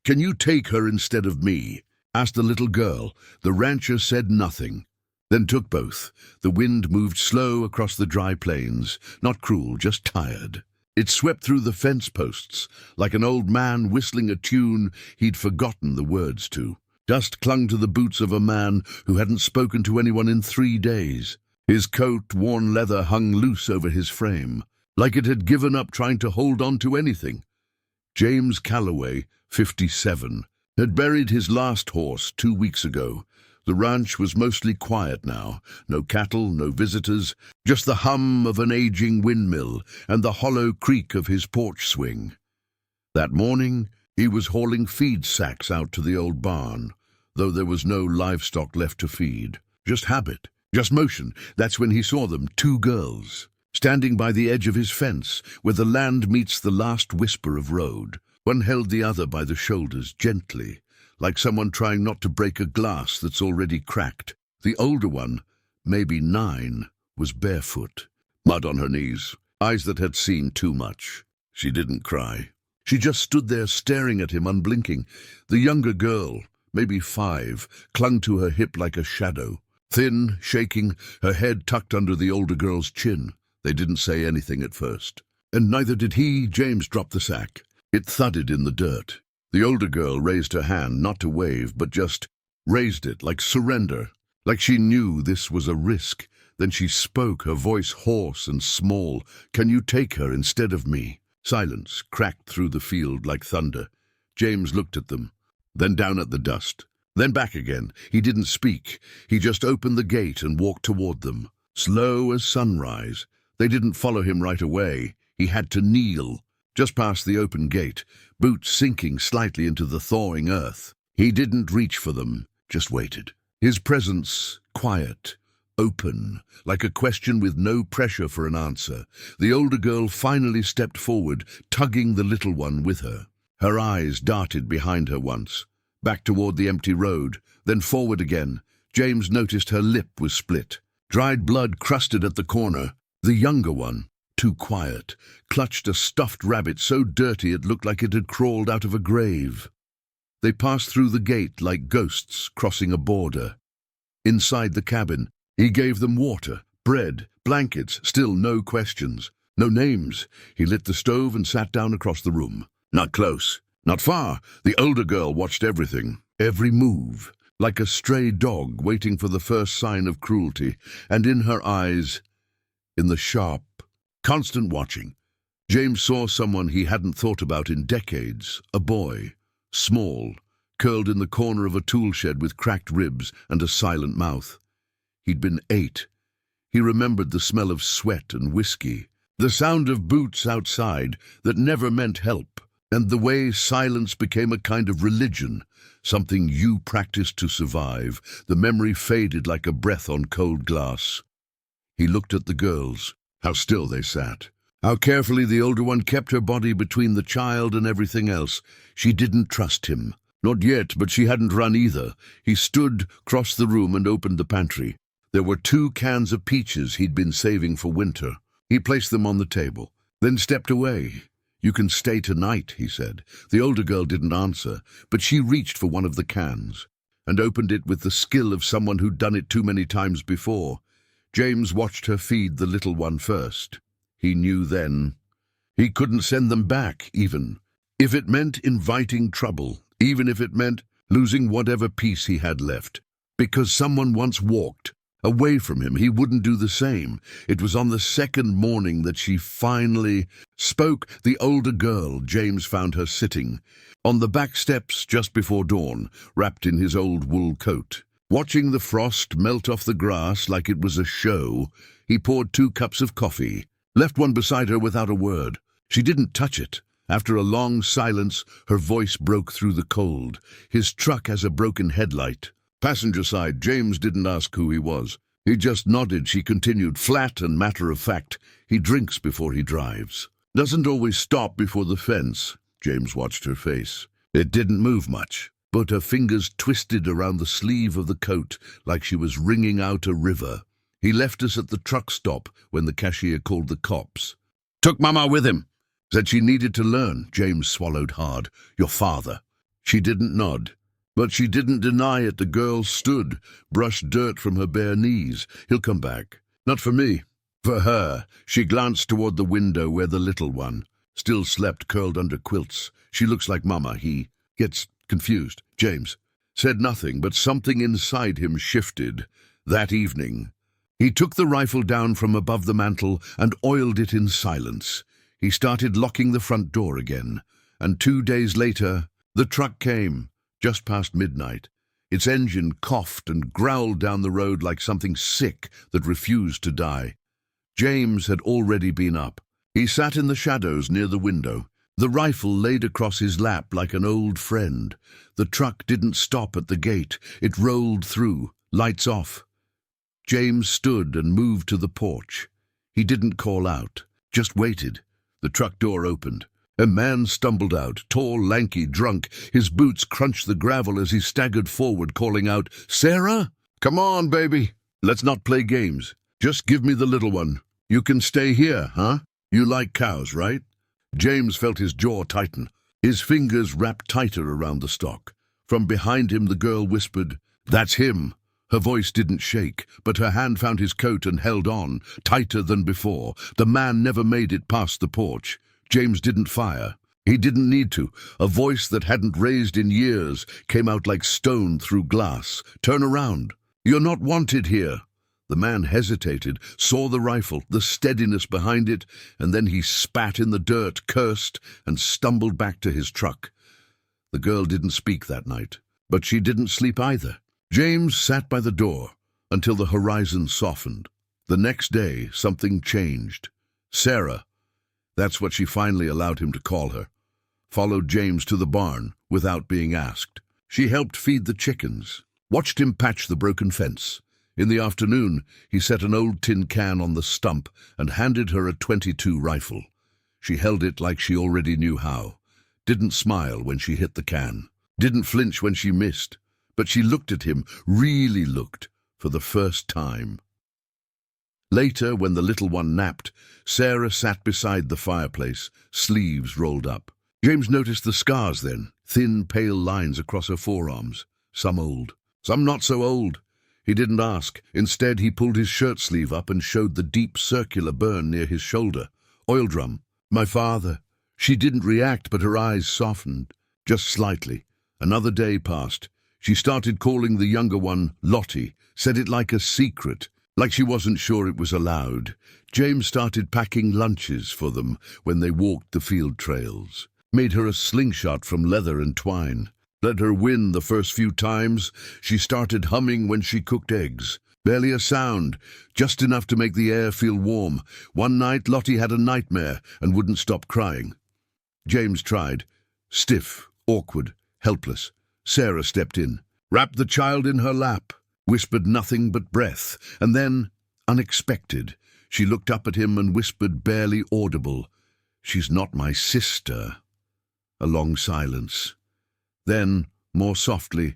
"Can you take her instead of me?" asked the little girl. The rancher said nothing, then took both. The wind moved slow across the dry plains, not cruel, just tired. It swept through the fence posts, like an old man whistling a tune he'd forgotten the words to. Dust clung to the boots of a man who hadn't spoken to anyone in 3 days. His coat, worn leather, hung loose over his frame, like it had given up trying to hold on to anything. James Calloway, 57, had buried his last horse 2 weeks ago. The ranch was mostly quiet now. No cattle, no visitors, just the hum of an aging windmill and the hollow creak of his porch swing. That morning, he was hauling feed sacks out to the old barn, though there was no livestock left to feed. Just habit, just motion. That's when he saw them, 2 girls, standing by the edge of his fence, where the land meets the last whisper of road. One held the other by the shoulders gently, like someone trying not to break a glass that's already cracked. The older one, maybe 9, was barefoot, mud on her knees, eyes that had seen too much. She didn't cry. She just stood there staring at him, unblinking. The younger girl, maybe 5, clung to her hip like a shadow, thin, shaking, her head tucked under the older girl's chin. They didn't say anything at first, and neither did he. James dropped the sack. It thudded in the dirt. The older girl raised her hand, not to wave, but just raised it, like surrender, like she knew this was a risk. Then she spoke, her voice hoarse and small. "Can you take her instead of me?" Silence cracked through the field like thunder. James looked at them, then down at the dust, then back again. He didn't speak. He just opened the gate and walked toward them, slow as sunrise. They didn't follow him right away. He had to kneel, just past the open gate, boots sinking slightly into the thawing earth. He didn't reach for them, just waited. His presence, quiet, open, like a question with no pressure for an answer. The older girl finally stepped forward, tugging the little one with her. Her eyes darted behind her once, back toward the empty road, then forward again. James noticed her lip was split. Dried blood crusted at the corner. The younger one, too quiet, clutched a stuffed rabbit so dirty it looked like it had crawled out of a grave. They passed through the gate like ghosts crossing a border. Inside the cabin, he gave them water, bread, blankets, still no questions, no names. He lit the stove and sat down across the room. Not close, not far. The older girl watched everything, every move, like a stray dog waiting for the first sign of cruelty, and in her eyes, in the sharp, constant watching, James saw someone he hadn't thought about in decades, a boy, small, curled in the corner of a tool shed with cracked ribs and a silent mouth. He'd been 8. He remembered the smell of sweat and whiskey, the sound of boots outside that never meant help, and the way silence became a kind of religion, something you practiced to survive. The memory faded like a breath on cold glass. He looked at the girls, how still they sat, how carefully the older one kept her body between the child and everything else. She didn't trust him. Not yet, but she hadn't run either. He stood, crossed the room and opened the pantry. There were 2 cans of peaches he'd been saving for winter. He placed them on the table, then stepped away. "You can stay tonight," he said. The older girl didn't answer, but she reached for one of the cans and opened it with the skill of someone who'd done it too many times before. James watched her feed the little one first. He knew then he couldn't send them back, even if it meant inviting trouble, even if it meant losing whatever peace he had left. Because someone once walked away from him, he wouldn't do the same. It was on the second morning that she finally spoke. The older girl. James found her sitting on the back steps just before dawn, wrapped in his old wool coat. Watching the frost melt off the grass like it was a show, he poured 2 cups of coffee, left one beside her without a word. She didn't touch it. After a long silence, her voice broke through the cold. "His truck has a broken headlight." Passenger side. James didn't ask who he was. He just nodded. She continued, flat and matter-of-fact. "He drinks before he drives. Doesn't always stop before the fence." James watched her face. It didn't move much, but her fingers twisted around the sleeve of the coat like she was wringing out a river. "He left us at the truck stop when the cashier called the cops. Took Mama with him. Said she needed to learn." James swallowed hard. "Your father." She didn't nod, but she didn't deny it. The girl stood, brushed dirt from her bare knees. He'll come back. Not for me. For her. She glanced toward the window where the little one still slept curled under quilts. She looks like Mama. He gets confused. James said nothing, but something inside him shifted. That evening, he took the rifle down from above the mantel and oiled it in silence. He started locking the front door again, and 2 days later, the truck came, just past midnight. Its engine coughed and growled down the road like something sick that refused to die. James had already been up. He sat in the shadows near the window, the rifle laid across his lap like an old friend. The truck didn't stop at the gate. It rolled through, lights off. James stood and moved to the porch. He didn't call out, just waited. The truck door opened. A man stumbled out, tall, lanky, drunk. His boots crunched the gravel as he staggered forward, calling out, "Sarah? Come on, baby. Let's not play games. Just give me the little one. You can stay here, huh? You like cows, right?" James felt his jaw tighten. His fingers wrapped tighter around the stock. From behind him, the girl whispered, "That's him." Her voice didn't shake, but her hand found his coat and held on, tighter than before. The man never made it past the porch. James didn't fire. He didn't need to. A voice that hadn't raised in years came out like stone through glass. "Turn around. You're not wanted here." The man hesitated, saw the rifle, the steadiness behind it, and then he spat in the dirt, cursed, and stumbled back to his truck. The girl didn't speak that night, but she didn't sleep either. James sat by the door until the horizon softened. The next day, something changed. Sarah, that's what she finally allowed him to call her, followed James to the barn without being asked. She helped feed the chickens, watched him patch the broken fence. In the afternoon, he set an old tin can on the stump and handed her a .22 rifle. She held it like she already knew how, didn't smile when she hit the can, didn't flinch when she missed, but she looked at him, really looked, for the first time. Later, when the little one napped, Sarah sat beside the fireplace, sleeves rolled up. James noticed the scars then, thin, pale lines across her forearms, some old, some not so old. He didn't ask. Instead, he pulled his shirt sleeve up and showed the deep circular burn near his shoulder. "Oil drum. My father." She didn't react, but her eyes softened, just slightly. Another day passed. She started calling the younger one Lottie, said it like a secret, like she wasn't sure it was allowed. James started packing lunches for them when they walked the field trails, made her a slingshot from leather and twine. Let her win the first few times. She started humming when she cooked eggs. Barely a sound, just enough to make the air feel warm. One night, Lottie had a nightmare and wouldn't stop crying. James tried. Stiff, awkward, helpless. Sarah stepped in, wrapped the child in her lap, whispered nothing but breath, and then, unexpected, she looked up at him and whispered, barely audible, "She's not my sister." A long silence. Then, more softly,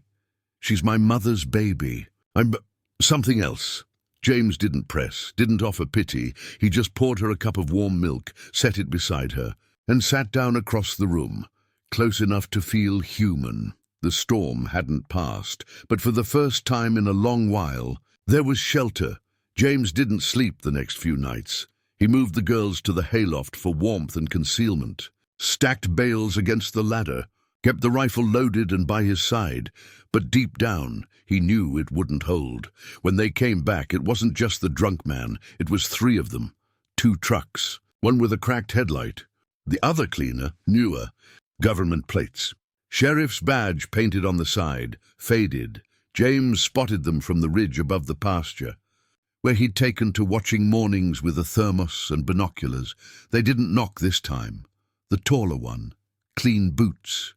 "She's my mother's baby. I'm something else." James didn't press, didn't offer pity. He just poured her a cup of warm milk, set it beside her, and sat down across the room, close enough to feel human. The storm hadn't passed, but for the first time in a long while, there was shelter. James didn't sleep the next few nights. He moved the girls to the hayloft for warmth and concealment, stacked bales against the ladder, kept the rifle loaded and by his side, but deep down, he knew it wouldn't hold. When they came back, it wasn't just the drunk man, it was 3 of them. 2 trucks, one with a cracked headlight, the other cleaner, newer, government plates. Sheriff's badge painted on the side, faded. James spotted them from the ridge above the pasture, where he'd taken to watching mornings with a thermos and binoculars. They didn't knock this time. The taller one, clean boots.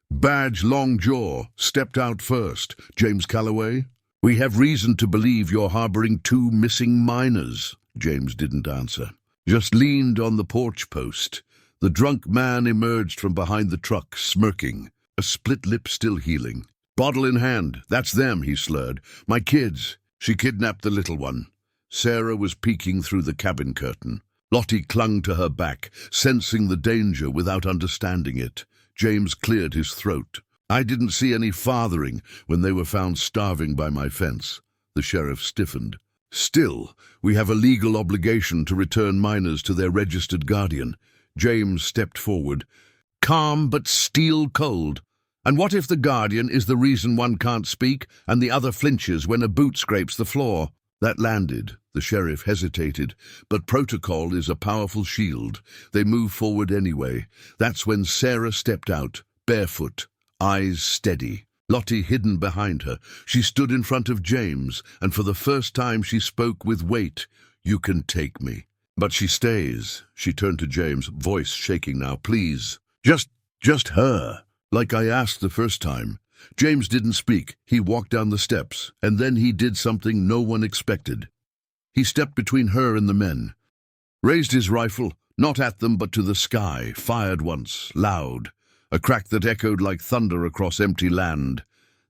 Badge, long jaw, stepped out first. "James Calloway? We have reason to believe you're harboring 2 missing minors." James didn't answer, just leaned on the porch post. The drunk man emerged from behind the truck, smirking, a split lip still healing. "Bottle in hand. That's them," he slurred. "My kids. She kidnapped the little one." Sarah was peeking through the cabin curtain. Lottie clung to her back, sensing the danger without understanding it. James cleared his throat. I didn't see any fathering when they were found starving by my fence. The sheriff stiffened. Still, we have a legal obligation to return minors to their registered guardian. James stepped forward, calm but steel cold. And what if the guardian is the reason one can't speak and the other flinches when a boot scrapes the floor? That landed. The sheriff hesitated, but protocol is a powerful shield. They moved forward anyway. That's when Sarah stepped out, barefoot, eyes steady. Lottie hidden behind her. She stood in front of James, and for the first time she spoke with weight. "You can take me." "But she stays." She turned to James, voice shaking now. "Please, just her, like I asked the first time." James didn't speak. He walked down the steps, and then he did something no one expected. He stepped between her and the men, raised his rifle, not at them but to the sky, fired once, loud, a crack that echoed like thunder across empty land.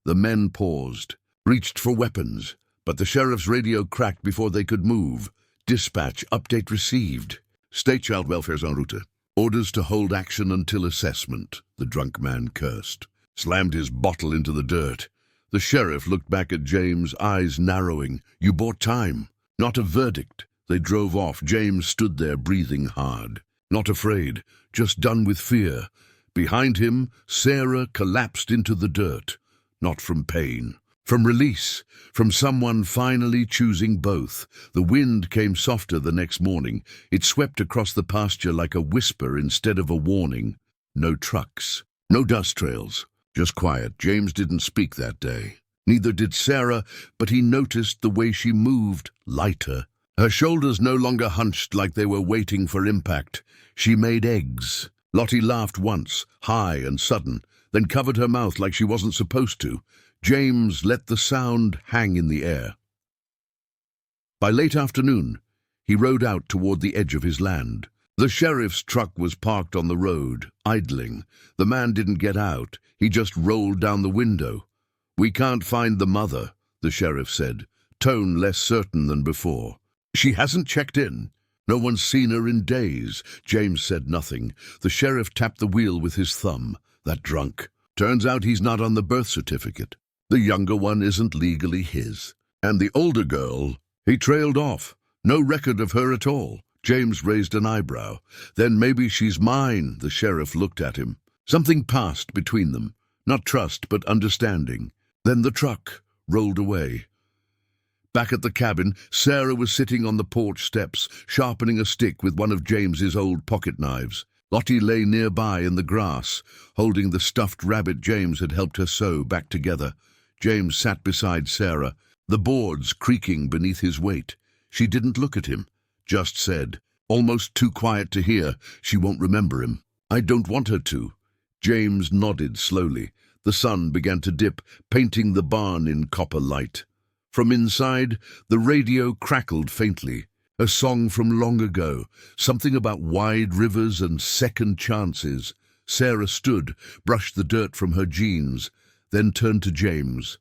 The men paused, reached for weapons, but the sheriff's radio cracked before they could move. "Dispatch, update received. State Child Welfare's en route. Orders to hold action until assessment." The drunk man cursed, slammed his bottle into the dirt. The sheriff looked back at James, eyes narrowing. "You bought time, not a verdict." They drove off. James stood there, breathing hard. Not afraid, just done with fear. Behind him, Sarah collapsed into the dirt. Not from pain, from release, from someone finally choosing both. The wind came softer the next morning. It swept across the pasture like a whisper instead of a warning. No trucks, no dust trails, just quiet. James didn't speak that day. Neither did Sarah, but he noticed the way she moved, lighter. Her shoulders no longer hunched like they were waiting for impact. She made eggs. Lottie laughed once, high and sudden, then covered her mouth like she wasn't supposed to. James let the sound hang in the air. By late afternoon, he rode out toward the edge of his land. The sheriff's truck was parked on the road, idling. The man didn't get out. He just rolled down the window. "We can't find the mother," the sheriff said, tone less certain than before. "She hasn't checked in. No one's seen her in days." James said nothing. The sheriff tapped the wheel with his thumb. "That drunk. Turns out he's not on the birth certificate. The younger one isn't legally his. And the older girl, he trailed off. No record of her at all." James raised an eyebrow. "Then maybe she's mine." The sheriff looked at him. Something passed between them. Not trust, but understanding. Then the truck rolled away. Back at the cabin, Sarah was sitting on the porch steps, sharpening a stick with one of James's old pocket knives. Lottie lay nearby in the grass, holding the stuffed rabbit James had helped her sew back together. James sat beside Sarah, the boards creaking beneath his weight. She didn't look at him, just said, almost too quiet to hear, "She won't remember him." "I don't want her to." James nodded slowly. The sun began to dip, painting the barn in copper light. From inside, the radio crackled faintly. A song from long ago, something about wide rivers and second chances. Sarah stood, brushed the dirt from her jeans, then turned to James.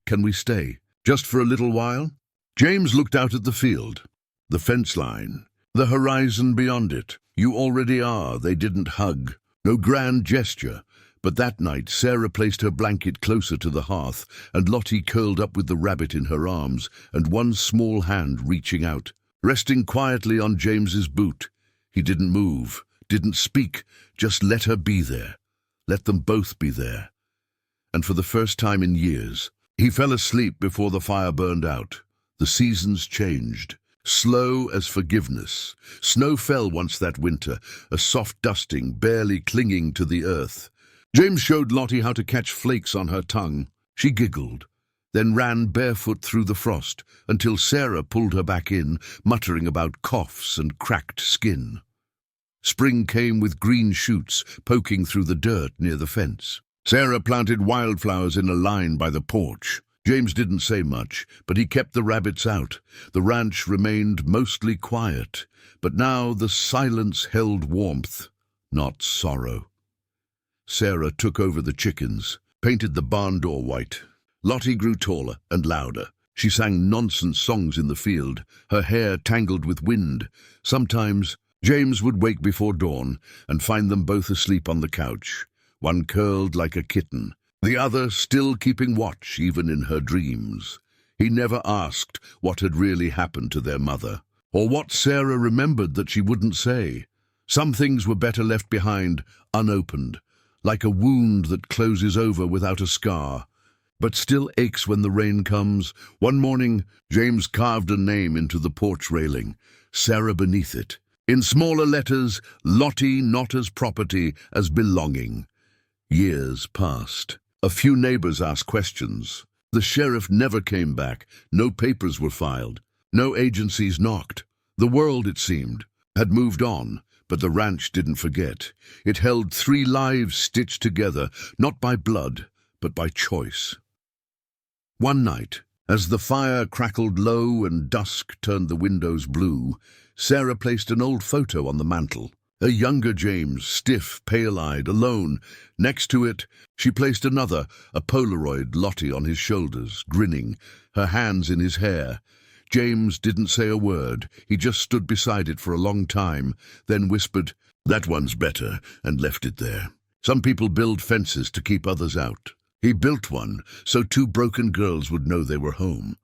"Can we stay? Just for a little while?" James looked out at the field. The fence line, the horizon beyond it. "You already are." They didn't hug. No grand gesture. But that night, Sarah placed her blanket closer to the hearth, and Lottie curled up with the rabbit in her arms, and one small hand reaching out, resting quietly on James's boot. He didn't move, didn't speak, just let her be there. Let them both be there. And for the first time in years, he fell asleep before the fire burned out. The seasons changed, slow as forgiveness. Snow fell once that winter, a soft dusting barely clinging to the earth. James showed Lottie how to catch flakes on her tongue. She giggled, then ran barefoot through the frost until Sarah pulled her back in, muttering about coughs and cracked skin. Spring came with green shoots poking through the dirt near the fence. Sarah planted wildflowers in a line by the porch. James didn't say much, but he kept the rabbits out. The ranch remained mostly quiet, but now the silence held warmth, not sorrow. Sarah took over the chickens, painted the barn door white. Lottie grew taller and louder. She sang nonsense songs in the field, her hair tangled with wind. Sometimes James would wake before dawn and find them both asleep on the couch, one curled like a kitten, the other still keeping watch even in her dreams. He never asked what had really happened to their mother, or what Sarah remembered that she wouldn't say. Some things were better left behind, unopened, like a wound that closes over without a scar, but still aches when the rain comes. One morning, James carved a name into the porch railing, Sarah beneath it. In smaller letters, Lottie not as property, as belonging. Years passed. A few neighbors asked questions. The sheriff never came back. No papers were filed. No agencies knocked. The world, it seemed, had moved on, but the ranch didn't forget. It held 3 lives stitched together, not by blood, but by choice. One night, as the fire crackled low and dusk turned the windows blue, Sarah placed an old photo on the mantel. A younger James, stiff, pale-eyed, alone. Next to it, she placed another, a Polaroid, Lottie on his shoulders, grinning, her hands in his hair. James didn't say a word. He just stood beside it for a long time, then whispered, "That one's better," and left it there. Some people build fences to keep others out. He built one so 2 broken girls would know they were home.